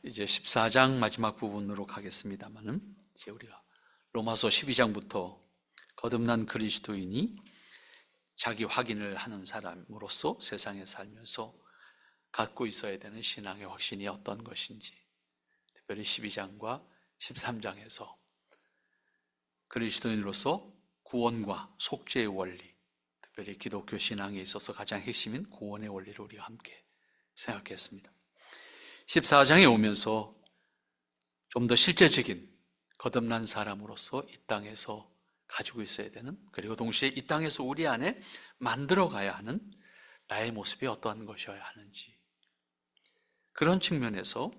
이제 14장 마지막 부분으로 가겠습니다만은, 이제 우리가 로마서 12장부터 거듭난 그리스도인이 자기 확인을 하는 사람으로서 세상에 살면서 갖고 있어야 되는 신앙의 확신이 어떤 것인지, 특별히 12장과 13장에서 그리스도인으로서 구원과 속죄의 원리, 특별히 기독교 신앙에 있어서 가장 핵심인 구원의 원리를 우리가 함께 생각했습니다. 14장에 오면서 좀 더 실제적인 거듭난 사람으로서 이 땅에서 가지고 있어야 되는, 그리고 동시에 이 땅에서 우리 안에 만들어가야 하는 나의 모습이 어떠한 것이어야 하는지, 그런 측면에서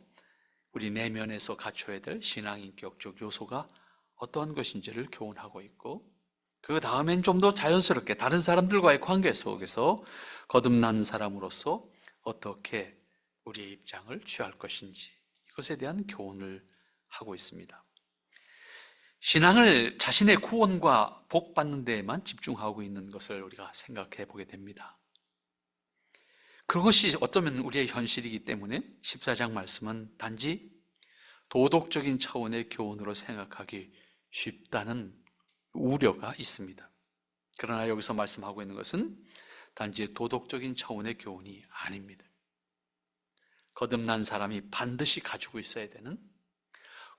우리 내면에서 갖춰야 될 신앙인격적 요소가 어떠한 것인지를 교훈하고 있고, 그 다음엔 좀 더 자연스럽게 다른 사람들과의 관계 속에서 거듭난 사람으로서 어떻게 우리의 입장을 취할 것인지, 이것에 대한 교훈을 하고 있습니다. 신앙을 자신의 구원과 복 받는 데에만 집중하고 있는 것을 우리가 생각해 보게 됩니다. 그것이 어쩌면 우리의 현실이기 때문에 14장 말씀은 단지 도덕적인 차원의 교훈으로 생각하기 쉽다는 우려가 있습니다. 그러나 여기서 말씀하고 있는 것은 단지 도덕적인 차원의 교훈이 아닙니다. 거듭난 사람이 반드시 가지고 있어야 되는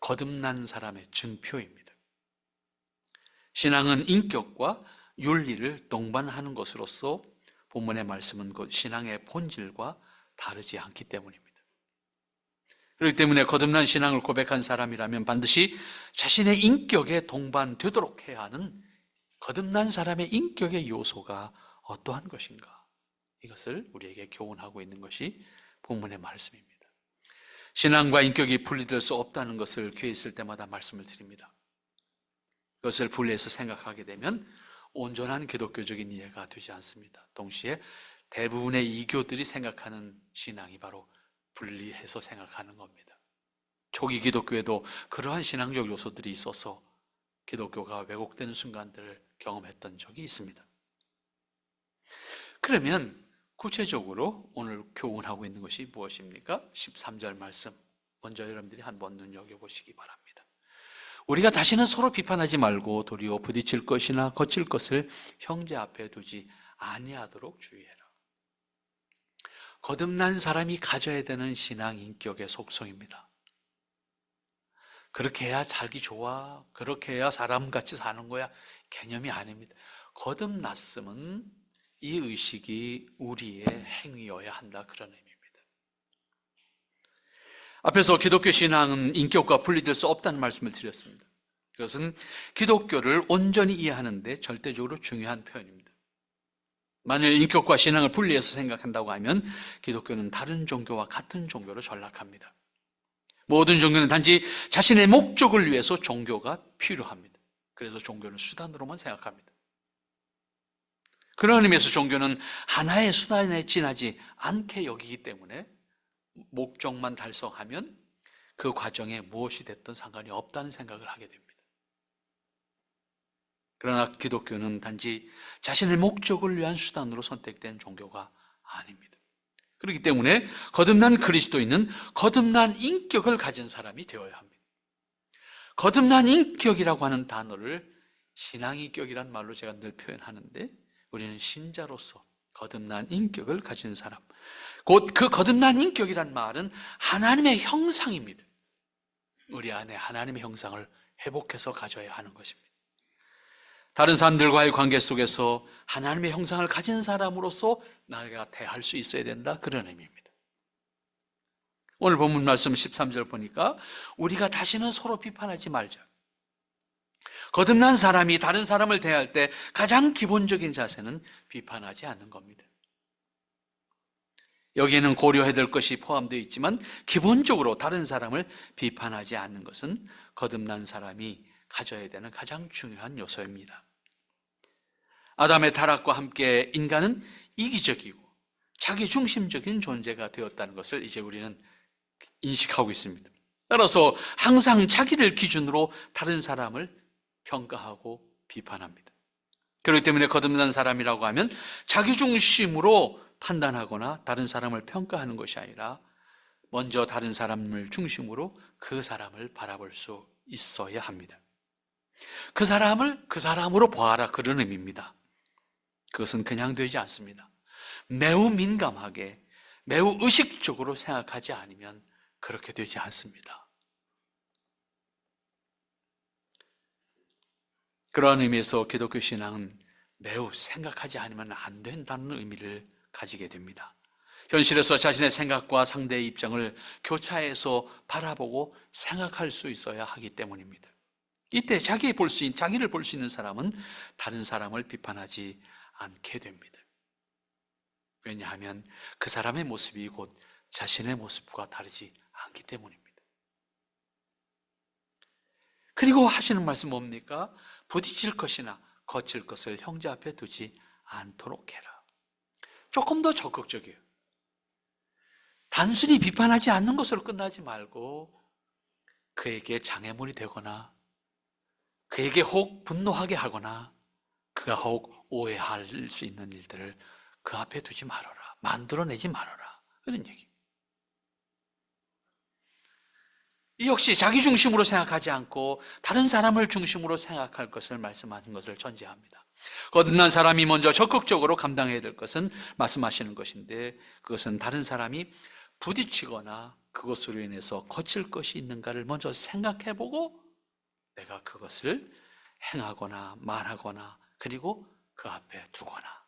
거듭난 사람의 증표입니다. 신앙은 인격과 윤리를 동반하는 것으로서 본문의 말씀은 곧 신앙의 본질과 다르지 않기 때문입니다. 그렇기 때문에 거듭난 신앙을 고백한 사람이라면 반드시 자신의 인격에 동반되도록 해야 하는 거듭난 사람의 인격의 요소가 어떠한 것인가, 이것을 우리에게 교훈하고 있는 것이 본문의 말씀입니다. 신앙과 인격이 분리될 수 없다는 것을 교회에 있을 때마다 말씀을 드립니다. 그것을 분리해서 생각하게 되면 온전한 기독교적인 이해가 되지 않습니다. 동시에 대부분의 이교들이 생각하는 신앙이 바로 분리해서 생각하는 겁니다. 초기 기독교에도 그러한 신앙적 요소들이 있어서 기독교가 왜곡되는 순간들을 경험했던 적이 있습니다. 그러면 구체적으로 오늘 교훈하고 있는 것이 무엇입니까? 13절 말씀 먼저 여러분들이 한번 눈여겨보시기 바랍니다. 우리가 다시는 서로 비판하지 말고 도리어 부딪힐 것이나 거칠 것을 형제 앞에 두지 아니하도록 주의해라. 거듭난 사람이 가져야 되는 신앙 인격의 속성입니다. 그렇게 해야 살기 좋아, 그렇게 해야 사람같이 사는 거야, 개념이 아닙니다. 거듭났음은 이 의식이 우리의 행위여야 한다, 그런 의미입니다. 앞에서 기독교 신앙은 인격과 분리될 수 없다는 말씀을 드렸습니다. 그것은 기독교를 온전히 이해하는 데 절대적으로 중요한 표현입니다. 만일 인격과 신앙을 분리해서 생각한다고 하면 기독교는 다른 종교와 같은 종교로 전락합니다. 모든 종교는 단지 자신의 목적을 위해서 종교가 필요합니다. 그래서 종교는 수단으로만 생각합니다. 그런 의미에서 종교는 하나의 수단에 지나지 않게 여기기 때문에 목적만 달성하면 그 과정에 무엇이 됐든 상관이 없다는 생각을 하게 됩니다. 그러나 기독교는 단지 자신의 목적을 위한 수단으로 선택된 종교가 아닙니다. 그렇기 때문에 거듭난 그리스도인은 거듭난 인격을 가진 사람이 되어야 합니다. 거듭난 인격이라고 하는 단어를 신앙인격이란 말로 제가 늘 표현하는데, 우리는 신자로서 거듭난 인격을 가진 사람, 곧 그 거듭난 인격이란 말은 하나님의 형상입니다. 우리 안에 하나님의 형상을 회복해서 가져야 하는 것입니다. 다른 사람들과의 관계 속에서 하나님의 형상을 가진 사람으로서 나가 대할 수 있어야 된다, 그런 의미입니다. 오늘 본문 말씀 13절 보니까 우리가 다시는 서로 비판하지 말자. 거듭난 사람이 다른 사람을 대할 때 가장 기본적인 자세는 비판하지 않는 겁니다. 여기에는 고려해야 될 것이 포함되어 있지만 기본적으로 다른 사람을 비판하지 않는 것은 거듭난 사람이 가져야 되는 가장 중요한 요소입니다. 아담의 타락과 함께 인간은 이기적이고 자기중심적인 존재가 되었다는 것을 이제 우리는 인식하고 있습니다. 따라서 항상 자기를 기준으로 다른 사람을 평가하고 비판합니다. 그렇기 때문에 거듭난 사람이라고 하면 자기중심으로 판단하거나 다른 사람을 평가하는 것이 아니라 먼저 다른 사람을 중심으로 그 사람을 바라볼 수 있어야 합니다. 그 사람을 그 사람으로 보아라, 그런 의미입니다. 그것은 그냥 되지 않습니다. 매우 민감하게, 매우 의식적으로 생각하지 않으면 그렇게 되지 않습니다. 그런 의미에서 기독교 신앙은 매우 생각하지 않으면 안 된다는 의미를 가지게 됩니다. 현실에서 자신의 생각과 상대의 입장을 교차해서 바라보고 생각할 수 있어야 하기 때문입니다. 이때 자기를 볼 수 있는 사람은 다른 사람을 비판하지 않게 됩니다. 왜냐하면 그 사람의 모습이 곧 자신의 모습과 다르지 않기 때문입니다. 그리고 하시는 말씀 뭡니까? 부딪힐 것이나 거칠 것을 형제 앞에 두지 않도록 해라. 조금 더 적극적이에요. 단순히 비판하지 않는 것으로 끝나지 말고 그에게 장애물이 되거나 그에게 혹 분노하게 하거나 그가 혹 오해할 수 있는 일들을 그 앞에 두지 말아라. 만들어내지 말아라. 그런 얘기. 이 역시 자기 중심으로 생각하지 않고 다른 사람을 중심으로 생각할 것을 말씀하는 것을 전제합니다. 거듭난 사람이 먼저 적극적으로 감당해야 될 것은 말씀하시는 것인데, 그것은 다른 사람이 부딪히거나 그것으로 인해서 거칠 것이 있는가를 먼저 생각해보고 내가 그것을 행하거나 말하거나 그리고 그 앞에 두거나,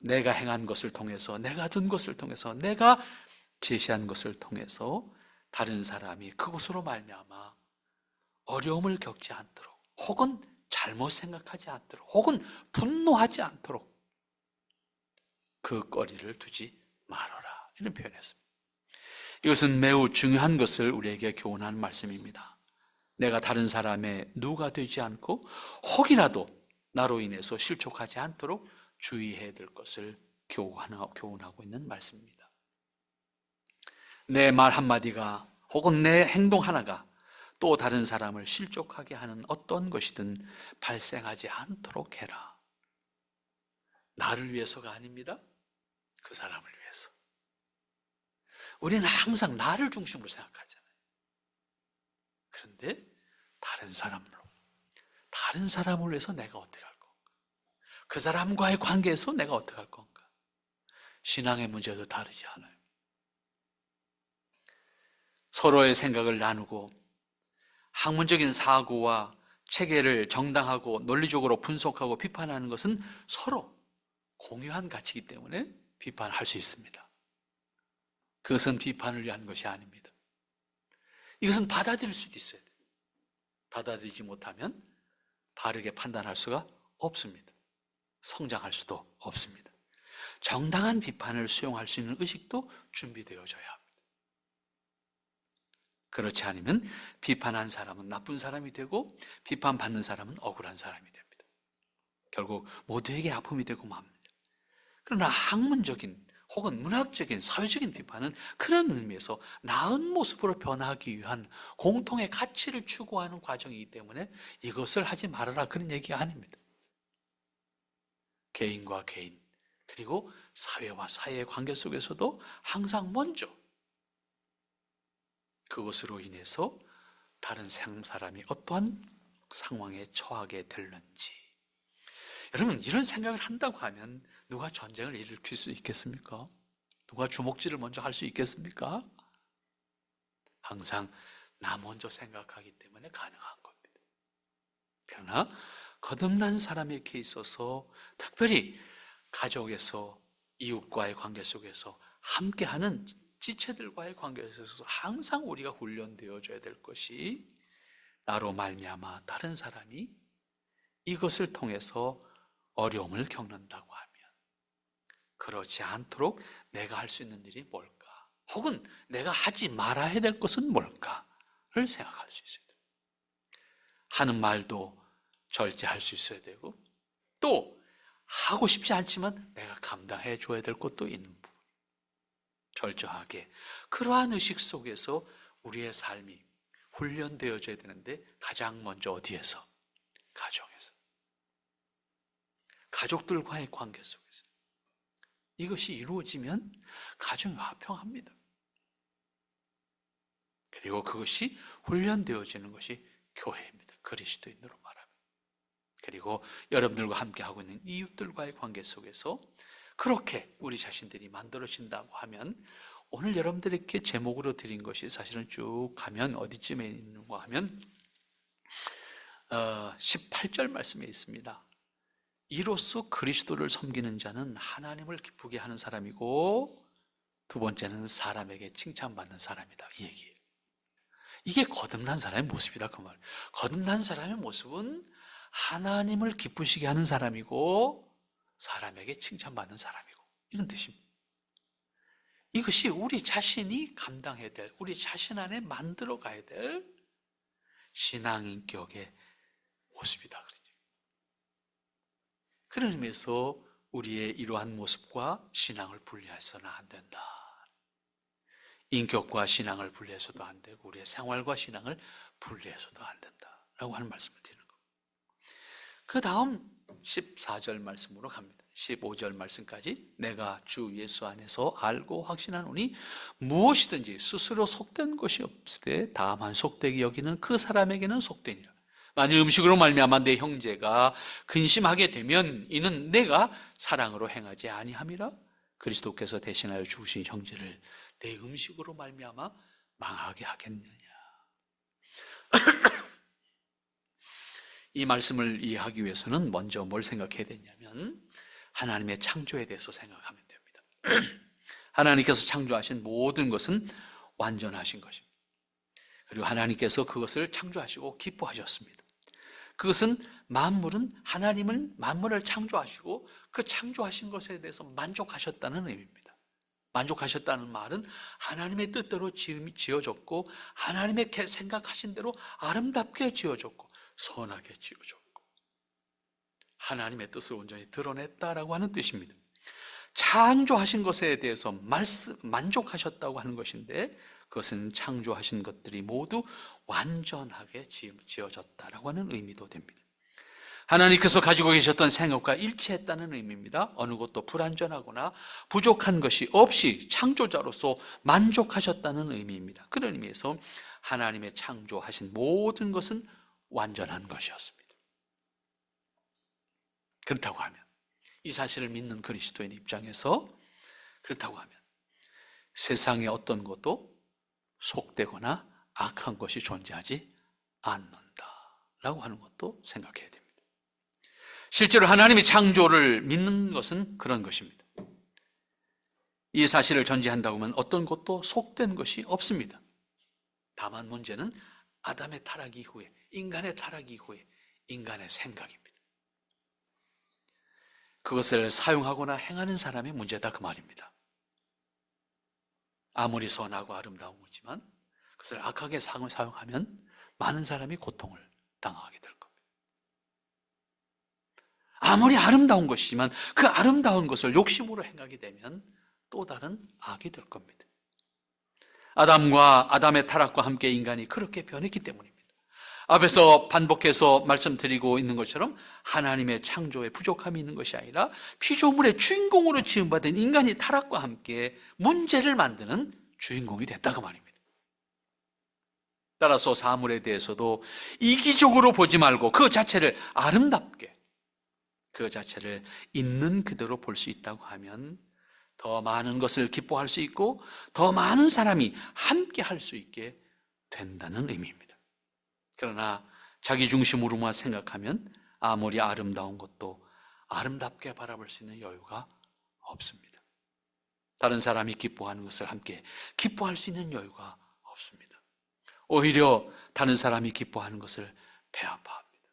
내가 행한 것을 통해서, 내가 둔 것을 통해서, 내가 제시한 것을 통해서 다른 사람이 그것으로 말미암아 어려움을 겪지 않도록, 혹은 잘못 생각하지 않도록, 혹은 분노하지 않도록 그 거리를 두지 말아라, 이런 표현이었습니다. 이것은 매우 중요한 것을 우리에게 교훈하는 말씀입니다. 내가 다른 사람의 누가 되지 않고 혹이라도 나로 인해서 실족하지 않도록 주의해야 될 것을 교훈하고 있는 말씀입니다. 내 말 한마디가 혹은 내 행동 하나가 또 다른 사람을 실족하게 하는 어떤 것이든 발생하지 않도록 해라. 나를 위해서가 아닙니다. 그 사람을 위해서. 우리는 항상 나를 중심으로 생각하잖아요. 그런데 다른 사람을 위해서 내가 어떻게 할 건가? 그 사람과의 관계에서 내가 어떻게 할 건가? 신앙의 문제도 다르지 않아요. 서로의 생각을 나누고 학문적인 사고와 체계를 정당하고 논리적으로 분석하고 비판하는 것은 서로 공유한 가치이기 때문에 비판할 수 있습니다. 그것은 비판을 위한 것이 아닙니다. 이것은 받아들일 수도 있어야 돼요. 받아들이지 못하면 바르게 판단할 수가 없습니다. 성장할 수도 없습니다. 정당한 비판을 수용할 수 있는 의식도 준비되어져야 합니다. 그렇지 않으면 비판한 사람은 나쁜 사람이 되고 비판받는 사람은 억울한 사람이 됩니다. 결국 모두에게 아픔이 되고 맙니다. 그러나 학문적인 혹은 문학적인 사회적인 비판은 그런 의미에서 나은 모습으로 변하기 위한 공통의 가치를 추구하는 과정이기 때문에 이것을 하지 말아라, 그런 얘기가 아닙니다. 개인과 개인 그리고 사회와 사회의 관계 속에서도 항상 먼저 그것으로 인해서 다른 사람이 어떠한 상황에 처하게 될는지. 여러분, 이런 생각을 한다고 하면 누가 전쟁을 일으킬 수 있겠습니까? 누가 주먹질을 먼저 할 수 있겠습니까? 항상 나 먼저 생각하기 때문에 가능한 겁니다. 그러나 거듭난 사람에게 있어서 특별히 가족에서 이웃과의 관계 속에서 함께하는 지체들과의 관계에서 항상 우리가 훈련되어져야 될 것이, 나로 말미암아 다른 사람이 이것을 통해서 어려움을 겪는다고 하면 그렇지 않도록 내가 할 수 있는 일이 뭘까? 혹은 내가 하지 말아야 될 것은 뭘까를 생각할 수 있어야 돼요. 하는 말도 절제할 수 있어야 되고, 또 하고 싶지 않지만 내가 감당해 줘야 될 것도 있는 부분, 철저하게 그러한 의식 속에서 우리의 삶이 훈련되어져야 되는데, 가장 먼저 어디에서? 가정에서, 가족들과의 관계 속에서. 이것이 이루어지면 가정이 화평합니다. 그리고 그것이 훈련되어지는 것이 교회입니다. 그리스도인으로 말하면. 그리고 여러분들과 함께하고 있는 이웃들과의 관계 속에서 그렇게 우리 자신들이 만들어진다고 하면, 오늘 여러분들에게 제목으로 드린 것이 사실은 쭉 가면 어디쯤에 있는가 하면 18절 말씀에 있습니다. 이로써 그리스도를 섬기는 자는 하나님을 기쁘게 하는 사람이고, 두 번째는 사람에게 칭찬받는 사람이다, 이 얘기예요. 이게 거듭난 사람의 모습이다, 그 말. 거듭난 사람의 모습은 하나님을 기쁘시게 하는 사람이고 사람에게 칭찬받는 사람이고, 이런 뜻입니다. 이것이 우리 자신이 감당해야 될, 우리 자신 안에 만들어 가야 될 신앙인격의 모습이다. 그런 의미에서 우리의 이러한 모습과 신앙을 분리해서는 안 된다. 인격과 신앙을 분리해서도 안 되고 우리의 생활과 신앙을 분리해서도 안 된다라고 하는 말씀을 드리는 겁니다. 그 다음 14절 말씀으로 갑니다. 15절 말씀까지 내가 주 예수 안에서 알고 확신하노니 무엇이든지 스스로 속된 것이 없으되 다만 속되게 여기는 그 사람에게는 속되니라. 만일 음식으로 말미암아 내 형제가 근심하게 되면 이는 내가 사랑으로 행하지 아니함이라. 그리스도께서 대신하여 죽으신 형제를 내 음식으로 말미암아 망하게 하겠느냐. 이 말씀을 이해하기 위해서는 먼저 뭘 생각해야 되냐면 하나님의 창조에 대해서 생각하면 됩니다. 하나님께서 창조하신 모든 것은 완전하신 것입니다. 그리고 하나님께서 그것을 창조하시고 기뻐하셨습니다. 그것은 만물을 창조하시고 그 창조하신 것에 대해서 만족하셨다는 의미입니다. 만족하셨다는 말은 하나님의 뜻대로 지어졌고 하나님의 생각하신 대로 아름답게 지어졌고 선하게 지어졌고 하나님의 뜻을 온전히 드러냈다라고 하는 뜻입니다. 창조하신 것에 대해서 만족하셨다고 하는 것인데, 그것은 창조하신 것들이 모두 완전하게 지어졌다라고 하는 의미도 됩니다. 하나님께서 가지고 계셨던 생각과 일치했다는 의미입니다. 어느 것도 불완전하거나 부족한 것이 없이 창조자로서 만족하셨다는 의미입니다. 그런 의미에서 하나님의 창조하신 모든 것은 완전한 것이었습니다. 그렇다고 하면, 이 사실을 믿는 그리스도인 입장에서 그렇다고 하면 세상에 어떤 것도 속되거나 악한 것이 존재하지 않는다라고 하는 것도 생각해야 됩니다. 실제로 하나님의 창조를 믿는 것은 그런 것입니다. 이 사실을 전제한다고 하면 어떤 것도 속된 것이 없습니다. 다만 문제는 아담의 타락 이후에, 인간의 타락 이후에 인간의 생각입니다. 그것을 사용하거나 행하는 사람의 문제다, 그 말입니다. 아무리 선하고 아름다운 거지만 그것을 악하게 사용하면 많은 사람이 고통을 당하게 될 겁니다. 아무리 아름다운 것이지만 그 아름다운 것을 욕심으로 행하게 되면 또 다른 악이 될 겁니다. 아담의 타락과 함께 인간이 그렇게 변했기 때문입니다. 앞에서 반복해서 말씀드리고 있는 것처럼 하나님의 창조에 부족함이 있는 것이 아니라 피조물의 주인공으로 지음받은 인간이 타락과 함께 문제를 만드는 주인공이 됐다고 말입니다. 따라서 사물에 대해서도 이기적으로 보지 말고 그 자체를 아름답게, 그 자체를 있는 그대로 볼 수 있다고 하면 더 많은 것을 기뻐할 수 있고 더 많은 사람이 함께 할 수 있게 된다는 의미입니다. 그러나 자기 중심으로만 생각하면 아무리 아름다운 것도 아름답게 바라볼 수 있는 여유가 없습니다. 다른 사람이 기뻐하는 것을 함께 기뻐할 수 있는 여유가 없습니다. 오히려 다른 사람이 기뻐하는 것을 배아파합니다.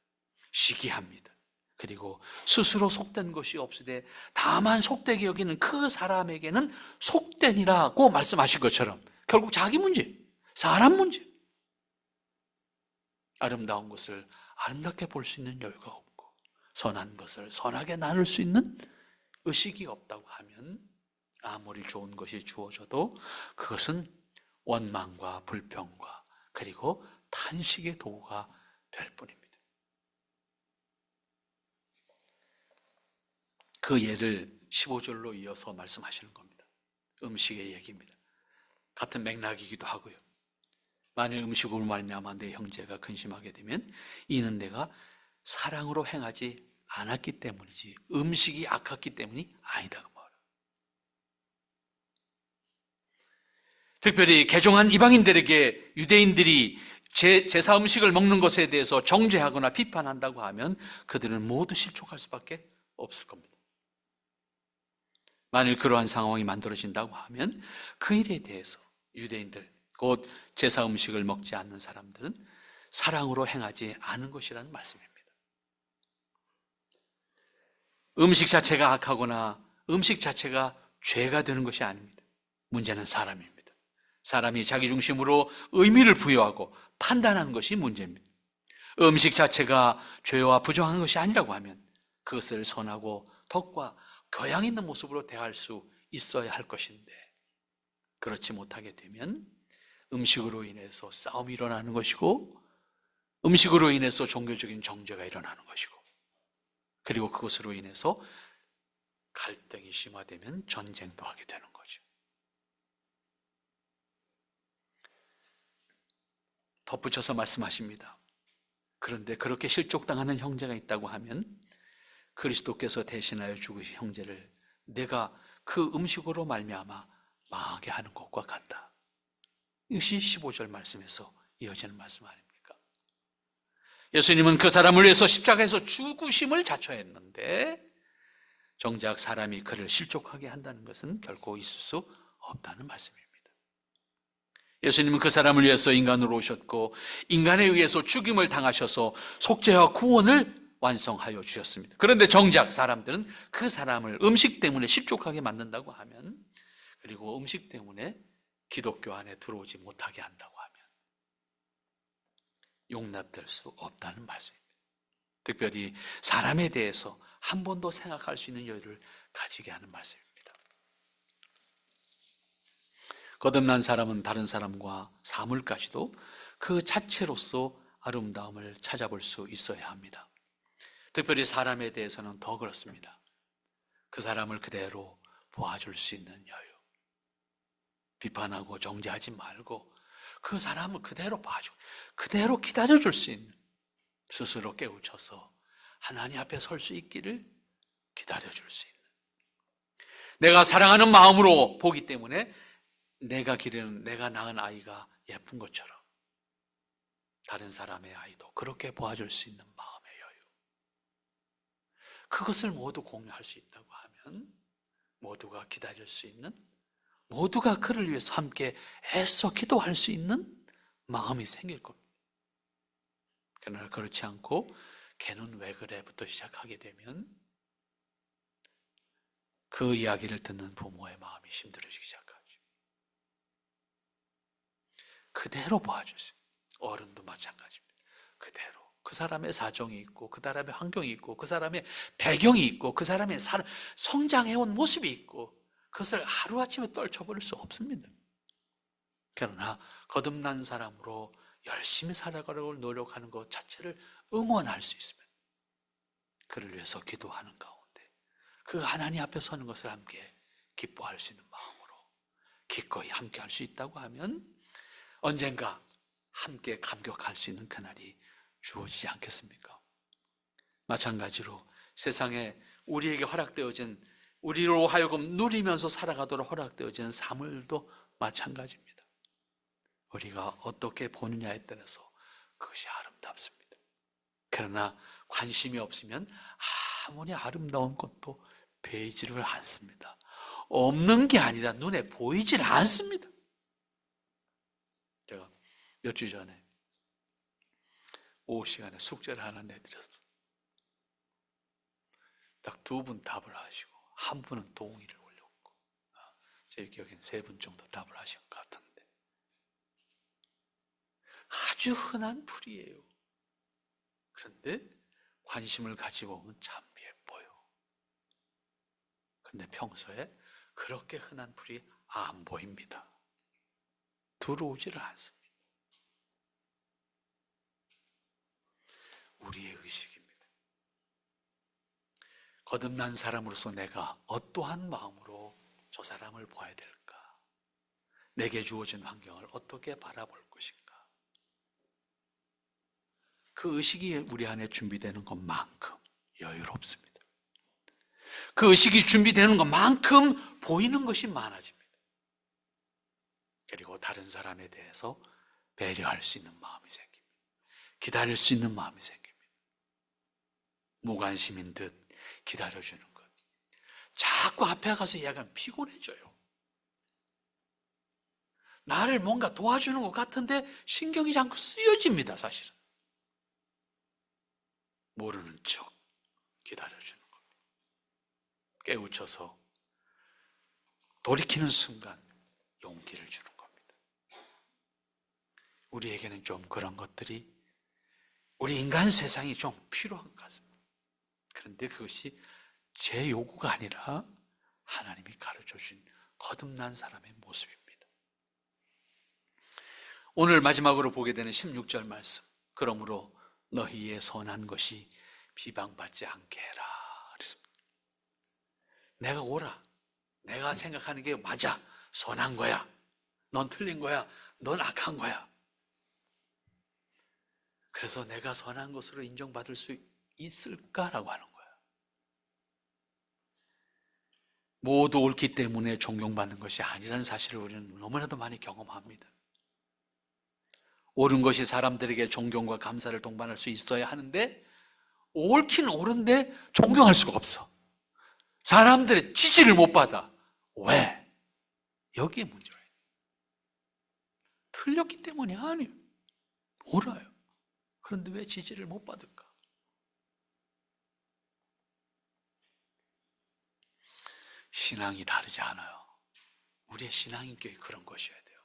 시기합니다. 그리고 스스로 속된 것이 없으되 다만 속되게 여기는 그 사람에게는 속되니라고 말씀하신 것처럼 결국 자기 문제, 사람 문제, 아름다운 것을 아름답게 볼 수 있는 여유가 없고 선한 것을 선하게 나눌 수 있는 의식이 없다고 하면 아무리 좋은 것이 주어져도 그것은 원망과 불평과 그리고 탄식의 도구가 될 뿐입니다. 그 예를 15절로 이어서 말씀하시는 겁니다. 음식의 얘기입니다. 같은 맥락이기도 하고요. 만일 음식으로 말미암아 내 형제가 근심하게 되면 이는 내가 사랑으로 행하지 않았기 때문이지 음식이 악했기 때문이 아니다 그 말. 특별히 개종한 이방인들에게 유대인들이 제사 음식을 먹는 것에 대해서 정죄하거나 비판한다고 하면 그들은 모두 실족할 수밖에 없을 겁니다. 만일 그러한 상황이 만들어진다고 하면 그 일에 대해서 유대인들, 곧 제사 음식을 먹지 않는 사람들은 사랑으로 행하지 않은 것이라는 말씀입니다. 음식 자체가 악하거나 음식 자체가 죄가 되는 것이 아닙니다. 문제는 사람입니다. 사람이 자기 중심으로 의미를 부여하고 판단하는 것이 문제입니다. 음식 자체가 죄와 부정한 것이 아니라고 하면 그것을 선하고 덕과 교양 있는 모습으로 대할 수 있어야 할 것인데 그렇지 못하게 되면 음식으로 인해서 싸움이 일어나는 것이고 음식으로 인해서 종교적인 정죄가 일어나는 것이고 그리고 그것으로 인해서 갈등이 심화되면 전쟁도 하게 되는 거죠. 덧붙여서 말씀하십니다. 그런데 그렇게 실족당하는 형제가 있다고 하면 그리스도께서 대신하여 죽으신 형제를 내가 그 음식으로 말미암아 망하게 하는 것과 같다. 이것이 15절 말씀에서 이어지는 말씀 아닙니까? 예수님은 그 사람을 위해서 십자가에서 죽으심을 자처했는데 정작 사람이 그를 실족하게 한다는 것은 결코 있을 수 없다는 말씀입니다. 예수님은 그 사람을 위해서 인간으로 오셨고 인간에 의해서 죽임을 당하셔서 속죄와 구원을 완성하여 주셨습니다. 그런데 정작 사람들은 그 사람을 음식 때문에 실족하게 만든다고 하면 그리고 음식 때문에 기독교 안에 들어오지 못하게 한다고 하면 용납될 수 없다는 말씀입니다. 특별히 사람에 대해서 한 번 더 생각할 수 있는 여유를 가지게 하는 말씀입니다. 거듭난 사람은 다른 사람과 사물까지도 그 자체로서 아름다움을 찾아볼 수 있어야 합니다. 특별히 사람에 대해서는 더 그렇습니다. 그 사람을 그대로 보아줄 수 있는 여유. 비판하고 정죄하지 말고 그 사람을 그대로 봐주고 그대로 기다려줄 수 있는 스스로 깨우쳐서 하나님 앞에 설 수 있기를 기다려줄 수 있는 내가 사랑하는 마음으로 보기 때문에 내가 기르는 내가 낳은 아이가 예쁜 것처럼 다른 사람의 아이도 그렇게 보아줄 수 있는 마음의 여유 그것을 모두 공유할 수 있다고 하면 모두가 기다릴 수 있는 모두가 그를 위해서 함께 애써 기도할 수 있는 마음이 생길 겁니다. 그러나 그렇지 않고 걔는 왜 그래?부터 시작하게 되면 그 이야기를 듣는 부모의 마음이 힘들어지기 시작하죠. 그대로 봐주세요. 어른도 마찬가지입니다. 그대로 그 사람의 사정이 있고 그 사람의 환경이 있고 그 사람의 배경이 있고 그 사람의 성장해온 모습이 있고 그것을 하루아침에 떨쳐버릴 수 없습니다. 그러나 거듭난 사람으로 열심히 살아가려고 노력하는 것 자체를 응원할 수 있으면 그를 위해서 기도하는 가운데 그 하나님 앞에 서는 것을 함께 기뻐할 수 있는 마음으로 기꺼이 함께 할 수 있다고 하면 언젠가 함께 감격할 수 있는 그날이 주어지지 않겠습니까? 마찬가지로 세상에 우리에게 허락되어진 우리로 하여금 누리면서 살아가도록 허락되어진 사물도 마찬가지입니다. 우리가 어떻게 보느냐에 따라서 그것이 아름답습니다. 그러나 관심이 없으면 아무리 아름다운 것도 보이지를 않습니다. 없는 게 아니라 눈에 보이질 않습니다. 제가 몇 주 전에 오후 시간에 숙제를 하나 내드렸어요. 딱 2분 답을 하시고 한 분은 동의를 올렸고 제 기억엔 3분 정도 답을 하신 것 같은데 아주 흔한 풀이에요. 그런데 관심을 가지고 보면 참 예뻐요. 그런데 평소에 그렇게 흔한 풀이 안 보입니다. 들어오지를 않습니다. 우리의 의식입니다. 거듭난 사람으로서 내가 어떠한 마음으로 저 사람을 보아야 될까? 내게 주어진 환경을 어떻게 바라볼 것인가? 그 의식이 우리 안에 준비되는 것만큼 여유롭습니다. 그 의식이 준비되는 것만큼 보이는 것이 많아집니다. 그리고 다른 사람에 대해서 배려할 수 있는 마음이 생깁니다. 기다릴 수 있는 마음이 생깁니다. 무관심인 듯 기다려주는 것. 자꾸 앞에 가서 이야기하면 피곤해져요. 나를 뭔가 도와주는 것 같은데 신경이 자꾸 쓰여집니다, 사실은. 모르는 척 기다려주는 겁니다. 깨우쳐서 돌이키는 순간 용기를 주는 겁니다. 우리에게는 좀 그런 것들이 우리 인간 세상이 좀 필요한 것 같습니다. 그런데 그것이 제 요구가 아니라 하나님이 가르쳐준 거듭난 사람의 모습입니다. 오늘 마지막으로 보게 되는 16절 말씀. 그러므로 너희의 선한 것이 비방받지 않게 해라. 그랬습니다. 내가 옳아. 내가 생각하는 게 맞아. 선한 거야. 넌 틀린 거야. 넌 악한 거야. 그래서 내가 선한 것으로 인정받을 수 있을까라고 하는 거야. 모두 옳기 때문에 존경받는 것이 아니라는 사실을 우리는 너무나도 많이 경험합니다. 옳은 것이 사람들에게 존경과 감사를 동반할 수 있어야 하는데 옳긴 옳은데 존경할 수가 없어. 사람들의 지지를 못 받아. 왜? 여기에 문제가 있어요. 틀렸기 때문이 아니에요. 옳아요. 그런데 왜 지지를 못 받을까? 신앙이 다르지 않아요. 우리의 신앙인격이 그런 것이어야 돼요.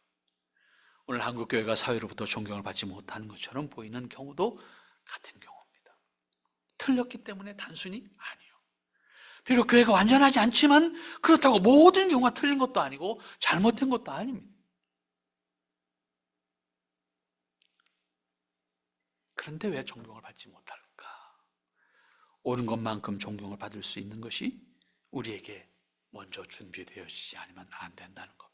오늘 한국교회가 사회로부터 존경을 받지 못하는 것처럼 보이는 경우도 같은 경우입니다. 틀렸기 때문에 단순히 아니에요. 비록 교회가 완전하지 않지만 그렇다고 모든 경우가 틀린 것도 아니고 잘못된 것도 아닙니다. 그런데 왜 존경을 받지 못할까? 옳은 것만큼 존경을 받을 수 있는 것이 우리에게 먼저 준비되어지지 않으면 안 된다는 겁니다.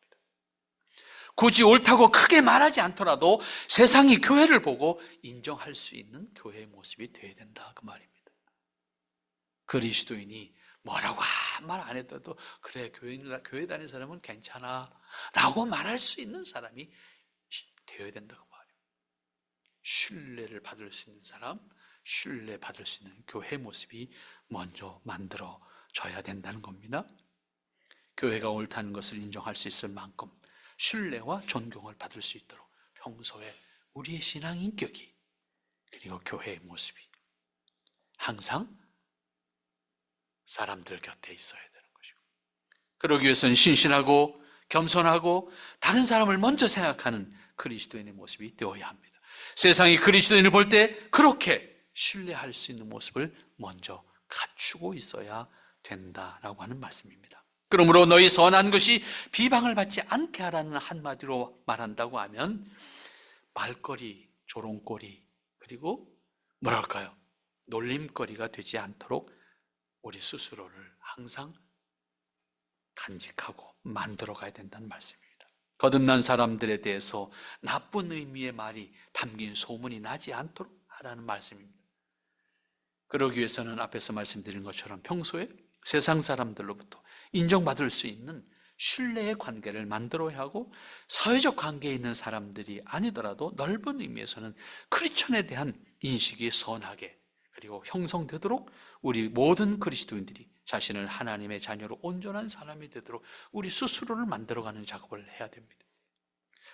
굳이 옳다고 크게 말하지 않더라도 세상이 교회를 보고 인정할 수 있는 교회의 모습이 되어야 된다, 그 말입니다. 그리스도인이 뭐라고 한 말 안 해도 그래, 교회 다니는 사람은 괜찮아 라고 말할 수 있는 사람이 되어야 된다, 그 말이에요. 신뢰를 받을 수 있는 사람, 신뢰 받을 수 있는 교회 모습이 먼저 만들어져야 된다는 겁니다. 교회가 옳다는 것을 인정할 수 있을 만큼 신뢰와 존경을 받을 수 있도록 평소에 우리의 신앙 인격이 그리고 교회의 모습이 항상 사람들 곁에 있어야 되는 것이고, 그러기 위해서는 신실하고 겸손하고 다른 사람을 먼저 생각하는 그리스도인의 모습이 되어야 합니다. 세상이 그리스도인을 볼 때 그렇게 신뢰할 수 있는 모습을 먼저 갖추고 있어야 된다라고 하는 말씀입니다. 그러므로 너희 선한 것이 비방을 받지 않게 하라는 한마디로 말한다고 하면 말거리, 조롱거리, 그리고 뭐랄까요? 놀림거리가 되지 않도록 우리 스스로를 항상 간직하고 만들어가야 된다는 말씀입니다. 거듭난 사람들에 대해서 나쁜 의미의 말이 담긴 소문이 나지 않도록 하라는 말씀입니다. 그러기 위해서는 앞에서 말씀드린 것처럼 평소에 세상 사람들로부터 인정받을 수 있는 신뢰의 관계를 만들어야 하고, 사회적 관계에 있는 사람들이 아니더라도 넓은 의미에서는 크리스천에 대한 인식이 선하게 그리고 형성되도록 우리 모든 그리스도인들이 자신을 하나님의 자녀로 온전한 사람이 되도록 우리 스스로를 만들어가는 작업을 해야 됩니다.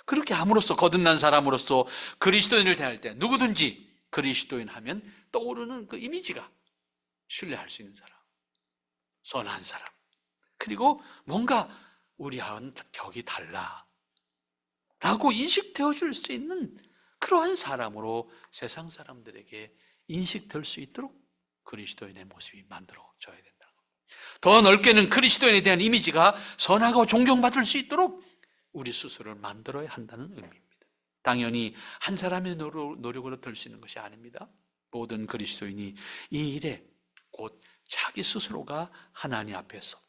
그렇게 함으로써 거듭난 사람으로서 그리스도인을 대할 때 누구든지 그리스도인 하면 떠오르는 그 이미지가 신뢰할 수 있는 사람, 선한 사람, 그리고 뭔가 우리와는 격이 달라 라고 인식되어 줄 수 있는 그러한 사람으로 세상 사람들에게 인식될 수 있도록 그리스도인의 모습이 만들어져야 된다는 겁니다. 더 넓게는 그리스도인에 대한 이미지가 선하고 존경받을 수 있도록 우리 스스로를 만들어야 한다는 의미입니다. 당연히 한 사람의 노력으로 될 수 있는 것이 아닙니다. 모든 그리스도인이 이 일에 곧 자기 스스로가 하나님 앞에서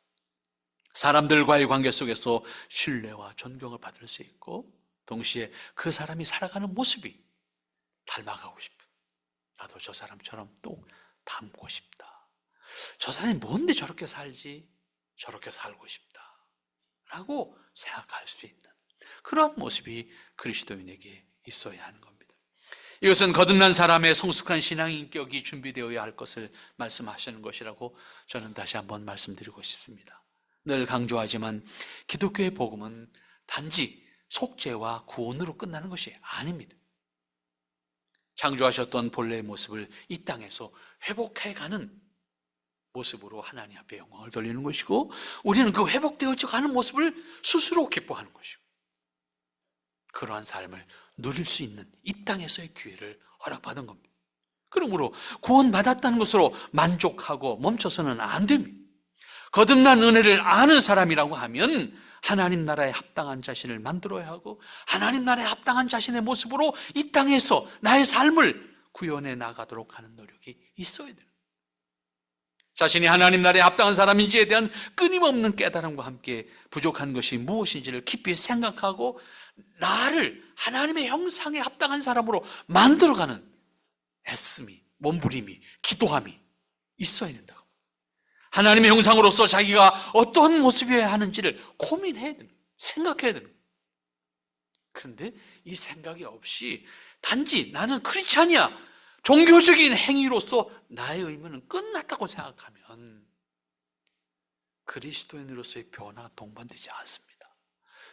사람들과의 관계 속에서 신뢰와 존경을 받을 수 있고, 동시에 그 사람이 살아가는 모습이 닮아가고 싶은, 나도 저 사람처럼 또 닮고 싶다. 저 사람이 뭔데 저렇게 살지? 저렇게 살고 싶다 라고 생각할 수 있는 그런 모습이 그리스도인에게 있어야 하는 겁니다. 이것은 거듭난 사람의 성숙한 신앙 인격이 준비되어야 할 것을 말씀하시는 것이라고 저는 다시 한번 말씀드리고 싶습니다. 늘 강조하지만 기독교의 복음은 단지 속죄와 구원으로 끝나는 것이 아닙니다. 창조하셨던 본래의 모습을 이 땅에서 회복해가는 모습으로 하나님 앞에 영광을 돌리는 것이고, 우리는 그 회복되어져 가는 모습을 스스로 기뻐하는 것이고, 그러한 삶을 누릴 수 있는 이 땅에서의 기회를 허락받은 겁니다. 그러므로 구원받았다는 것으로 만족하고 멈춰서는 안 됩니다. 거듭난 은혜를 아는 사람이라고 하면 하나님 나라에 합당한 자신을 만들어야 하고, 하나님 나라에 합당한 자신의 모습으로 이 땅에서 나의 삶을 구현해 나가도록 하는 노력이 있어야 돼요. 자신이 하나님 나라에 합당한 사람인지에 대한 끊임없는 깨달음과 함께 부족한 것이 무엇인지를 깊이 생각하고 나를 하나님의 형상에 합당한 사람으로 만들어가는 애씀이, 몸부림이, 기도함이 있어야 된다고. 하나님의 형상으로서 자기가 어떤 모습이어야 하는지를 고민해야 되는, 생각해야 되는. 그런데 이 생각이 없이 단지 나는 크리스찬이야, 종교적인 행위로서 나의 의무는 끝났다고 생각하면 그리스도인으로서의 변화가 동반되지 않습니다.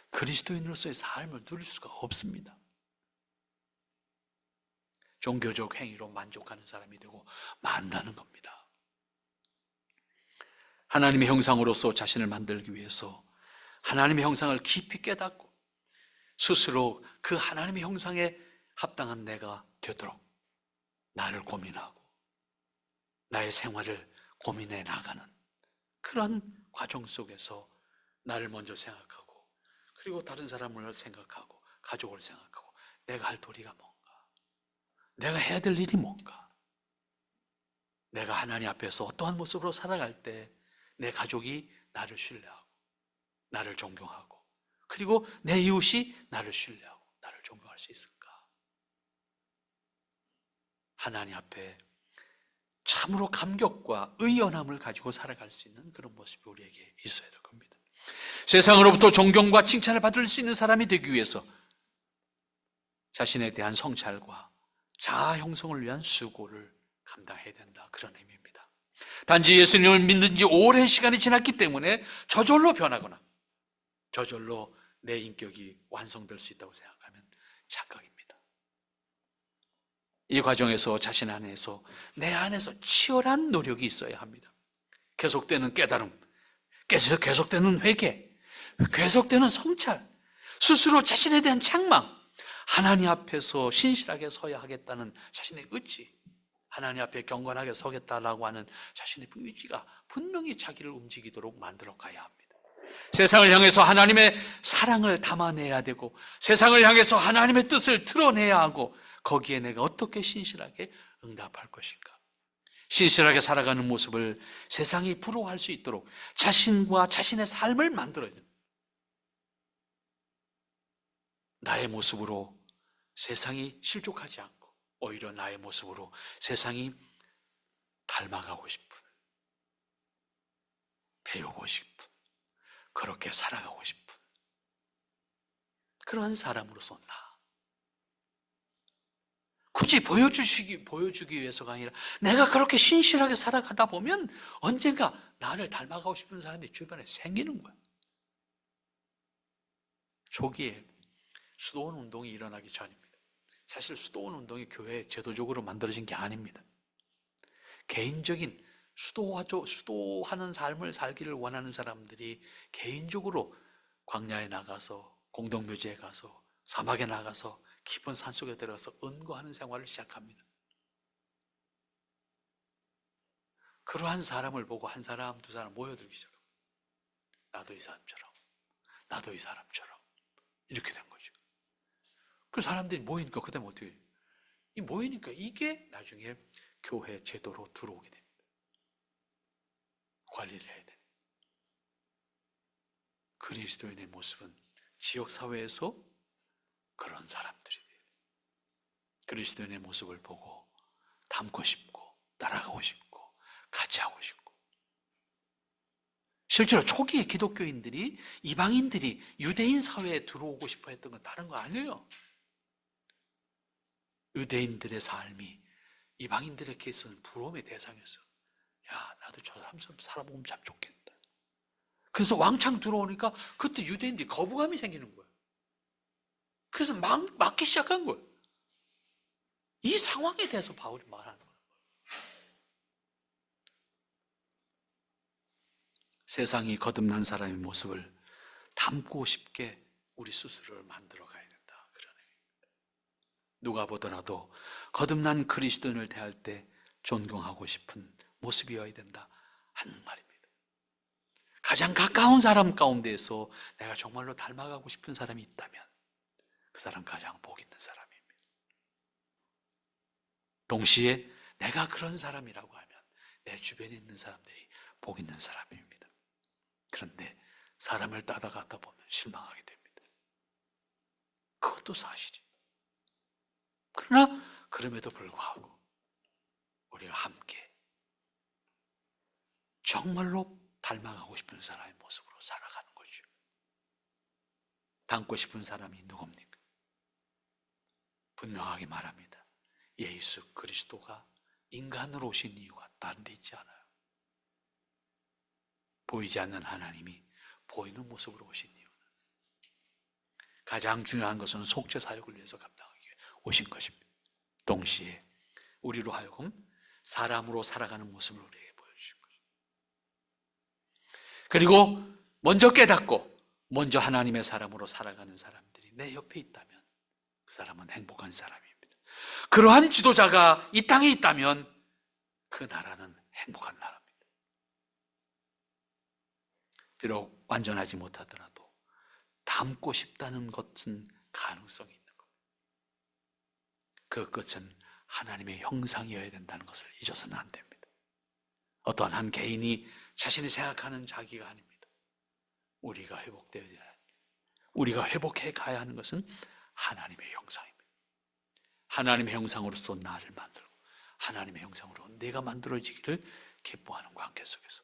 그리스도인으로서의 삶을 누릴 수가 없습니다. 종교적 행위로 만족하는 사람이 되고 만다는 겁니다. 하나님의 형상으로서 자신을 만들기 위해서 하나님의 형상을 깊이 깨닫고 스스로 그 하나님의 형상에 합당한 내가 되도록 나를 고민하고 나의 생활을 고민해 나가는 그런 과정 속에서 나를 먼저 생각하고, 그리고 다른 사람을 생각하고, 가족을 생각하고, 내가 할 도리가 뭔가, 내가 해야 될 일이 뭔가, 내가 하나님 앞에서 어떠한 모습으로 살아갈 때 내 가족이 나를 신뢰하고 나를 존경하고, 그리고 내 이웃이 나를 신뢰하고 나를 존경할 수 있을까? 하나님 앞에 참으로 감격과 의연함을 가지고 살아갈 수 있는 그런 모습이 우리에게 있어야 될 겁니다. 세상으로부터 존경과 칭찬을 받을 수 있는 사람이 되기 위해서 자신에 대한 성찰과 자아 형성을 위한 수고를 감당해야 된다, 그런 의미입니다. 단지 예수님을 믿는 지 오랜 시간이 지났기 때문에 저절로 변하거나 저절로 내 인격이 완성될 수 있다고 생각하면 착각입니다. 이 과정에서 자신 안에서, 내 안에서 치열한 노력이 있어야 합니다. 계속되는 깨달음, 계속되는 회개, 계속되는 성찰, 스스로 자신에 대한 책망, 하나님 앞에서 신실하게 서야 하겠다는 자신의 의지, 하나님 앞에 경건하게 서겠다라고 하는 자신의 의지가 분명히 자기를 움직이도록 만들어 가야 합니다. 세상을 향해서 하나님의 사랑을 담아내야 되고, 세상을 향해서 하나님의 뜻을 드러내야 하고, 거기에 내가 어떻게 신실하게 응답할 것인가? 신실하게 살아가는 모습을 세상이 부러워할 수 있도록 자신과 자신의 삶을 만들어야 됩니다. 나의 모습으로 세상이 실족하지 않고 오히려 나의 모습으로 세상이 닮아가고 싶은, 배우고 싶은, 그렇게 살아가고 싶은 그러한 사람으로서 굳이 보여주기 위해서가 아니라 내가 그렇게 신실하게 살아가다 보면 언젠가 나를 닮아가고 싶은 사람이 주변에 생기는 거야. 초기에 수도원 운동이 일어나기 전입니다. 사실 수도원 운동이 교회에 제도적으로 만들어진 게 아닙니다. 개인적인 수도하는 삶을 살기를 원하는 사람들이 개인적으로 광야에 나가서, 공동묘지에 가서, 사막에 나가서 깊은 산속에 들어가서 은거하는 생활을 시작합니다. 그러한 사람을 보고 한 사람, 두 사람 모여들기 시작합니다. 나도 이 사람처럼, 나도 이 사람처럼, 이렇게 된 거죠. 그 사람들이 모이니까 그다음에 어떻게 해요? 모이니까 이게 나중에 교회 제도로 들어오게 됩니다. 관리를 해야 돼. 그리스도인의 모습은 지역사회에서 그런 사람들이 돼요. 그리스도인의 모습을 보고 닮고 싶고 따라가고 싶고 같이 하고 싶고. 실제로 초기에 기독교인들이 이방인들이 유대인 사회에 들어오고 싶어 했던 건 다른 거 아니에요. 유대인들의 삶이 이방인들에게서는 부러움의 대상이었어요. 야, 나도 저 사람 좀 살아보면 참 좋겠다. 그래서 왕창 들어오니까 그때 유대인들이 거부감이 생기는 거예요. 그래서 막기 시작한 거예요. 이 상황에 대해서 바울이 말하는 거예요. 세상이 거듭난 사람의 모습을 닮고 싶게 우리 스스로를 만들어 가야 된다. 그런 의미입니다. 누가 보더라도 거듭난 그리스도인을 대할 때 존경하고 싶은 모습이어야 된다 하는 말입니다. 가장 가까운 사람 가운데에서 내가 정말로 닮아가고 싶은 사람이 있다면 그 사람 가장 복 있는 사람입니다. 동시에 내가 그런 사람이라고 하면 내 주변에 있는 사람들이 복 있는 사람입니다. 그런데 사람을 따라가다 보면 실망하게 됩니다. 그것도 사실이에요. 그러나 그럼에도 불구하고 우리가 함께 정말로 닮아가고 싶은 사람의 모습으로 살아가는 거죠. 닮고 싶은 사람이 누굽니까? 분명하게 말합니다. 예수 그리스도가 인간으로 오신 이유가 다른 데 있지 않아요. 보이지 않는 하나님이 보이는 모습으로 오신 이유는 가장 중요한 것은 속죄 사역을 위해서 감당하기 위해 오신 것입니다. 동시에 우리로 하여금 사람으로 살아가는 모습을 우리에게 보여주신 것입니다. 그리고 먼저 깨닫고 먼저 하나님의 사람으로 살아가는 사람들이 내 옆에 있다면 그 사람은 행복한 사람입니다. 그러한 지도자가 이 땅에 있다면 그 나라는 행복한 나라입니다. 비록 완전하지 못하더라도 닮고 싶다는 것은 가능성이 있는 겁니다. 그 끝은 하나님의 형상이어야 된다는 것을 잊어서는 안 됩니다. 어떠한 한 개인이 자신이 생각하는 자기가 아닙니다. 우리가 우리가 회복해 가야 하는 것은 하나님의 형상입니다. 하나님의 형상으로서 나를 만들고 하나님의 형상으로 내가 만들어지기를 기뻐하는 관계 속에서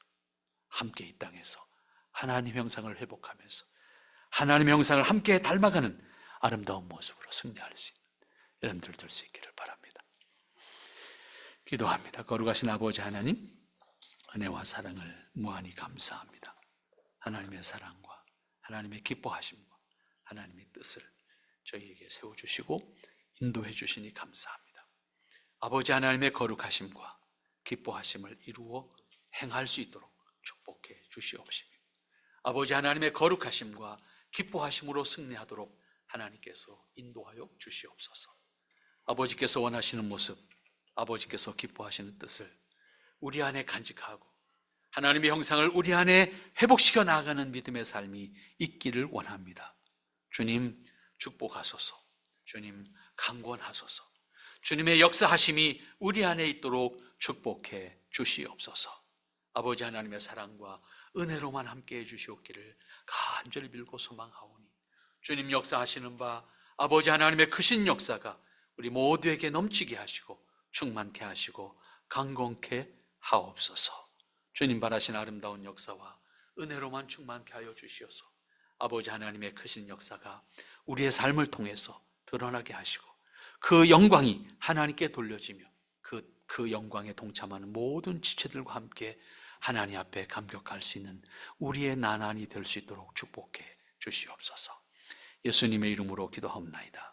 함께 이 땅에서 하나님의 형상을 회복하면서 하나님의 형상을 함께 닮아가는 아름다운 모습으로 승리할 수 있는 여러분들 될 수 있기를 바랍니다. 기도합니다. 거룩하신 아버지 하나님, 은혜와 사랑을 무한히 감사합니다. 하나님의 사랑과 하나님의 기뻐하심과 하나님의 뜻을 저희에게 세워주시고 인도해 주시니 감사합니다. 아버지 하나님의 거룩하심과 기뻐하심을 이루어 행할 수 있도록 축복해 주시옵시며 아버지 하나님의 거룩하심과 기뻐하심으로 승리하도록 하나님께서 인도하여 주시옵소서. 아버지께서 원하시는 모습, 아버지께서 기뻐하시는 뜻을 우리 안에 간직하고 하나님의 형상을 우리 안에 회복시켜 나가는 믿음의 삶이 있기를 원합니다. 주님 축복하소서. 주님 강권하소서. 주님의 역사하심이 우리 안에 있도록 축복해 주시옵소서. 아버지 하나님의 사랑과 은혜로만 함께해 주시옵기를 간절히 빌고 소망하오니 주님 역사하시는 바 아버지 하나님의 크신 역사가 우리 모두에게 넘치게 하시고 충만케 하시고 강건케 하옵소서. 주님 바라신 아름다운 역사와 은혜로만 충만케 하여 주시어서 아버지 하나님의 크신 역사가 우리의 삶을 통해서 드러나게 하시고 그 영광이 하나님께 돌려지며 그 영광에 동참하는 모든 지체들과 함께 하나님 앞에 감격할 수 있는 우리의 나날이 될 수 있도록 축복해 주시옵소서. 예수님의 이름으로 기도하옵나이다.